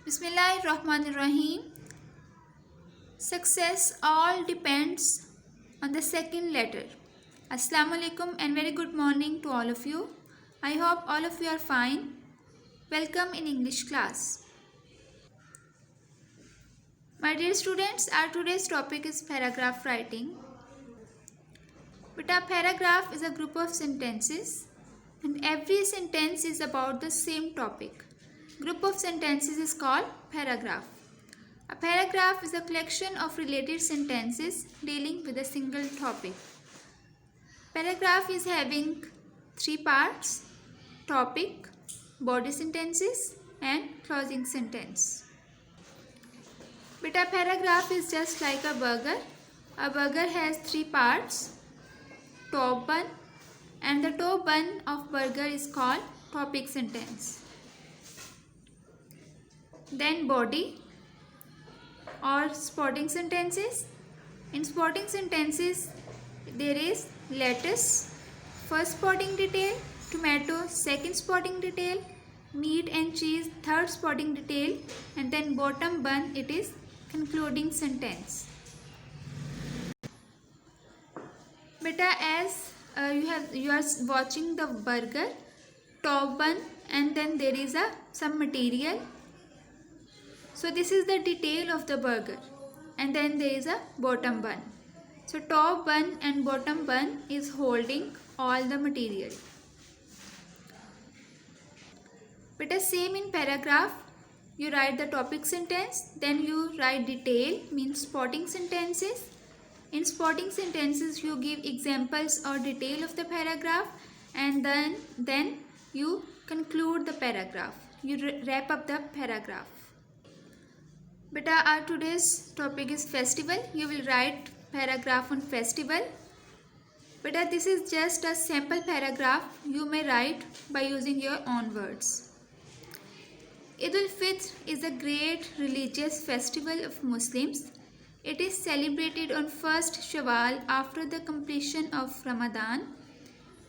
Bismillahirrahmanirrahim. Success all depends on the second letter. Assalamu alaikum and very good morning to all of you. I hope all of you are fine. Welcome in English class. My dear students, our today's topic is paragraph writing. But a paragraph is a group of sentences and every sentence is about the same topic. Group of sentences is called paragraph. A paragraph is a collection of related sentences dealing with a single topic. Paragraph is having three parts: topic, body sentences and closing sentence. But a paragraph is just like a burger. A burger has three parts: top bun, and the top bun of burger is called topic sentence. Then body or spotting sentences. In spotting sentences there is lettuce, first spotting detail, tomato, second spotting detail, meat and cheese, third spotting detail, and then bottom bun, it is concluding sentence. Beta, as you are watching the burger, top bun, and then there is some material. So this is the detail of the burger, and then there is a bottom bun. So top bun and bottom bun is holding all the material. But as same in paragraph, you write the topic sentence, then you write detail, means spotting sentences. In spotting sentences you give examples or detail of the paragraph, and then you conclude the paragraph. You wrap up the paragraph. Beta, our today's topic is festival. You will write paragraph on festival. Beta, this is just a sample paragraph you may write by using your own words. Eid al-Fitr is a great religious festival of Muslims. It is celebrated on 1st Shawwal after the completion of Ramadan.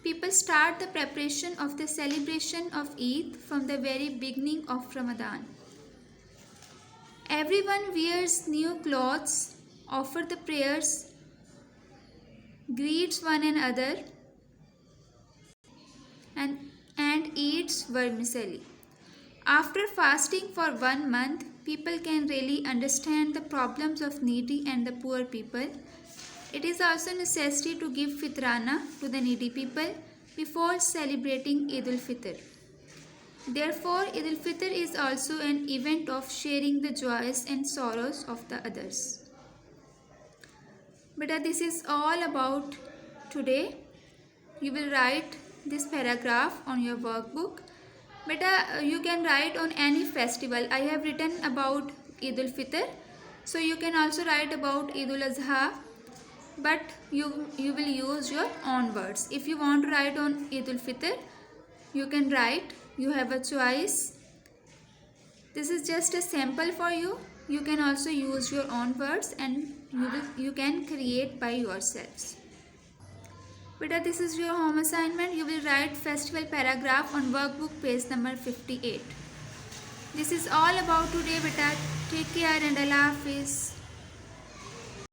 People start the preparation of the celebration of Eid from the very beginning of Ramadan. Everyone wears new clothes, offers the prayers, greets one another, and eats vermicelli. After fasting for 1 month, people can really understand the problems of needy and the poor people. It is also necessary to give fitrana to the needy people before celebrating Eid al-Fitr. Therefore, Eid al-Fitr is also an event of sharing the joys and sorrows of the others. But this is all about today. You will write this paragraph on your workbook. But you can write on any festival. I have written about Eid al-Fitr. So you can also write about Eid al-Azha. But you will use your own words. If you want to write on Eid al-Fitr, you can write. You have a choice. This is just a sample for you. You can also use your own words and you can create by yourselves. Beta, this is your home assignment. You will write festival paragraph on workbook page number 58. This is all about today, beta. Take care and Allah Hafiz.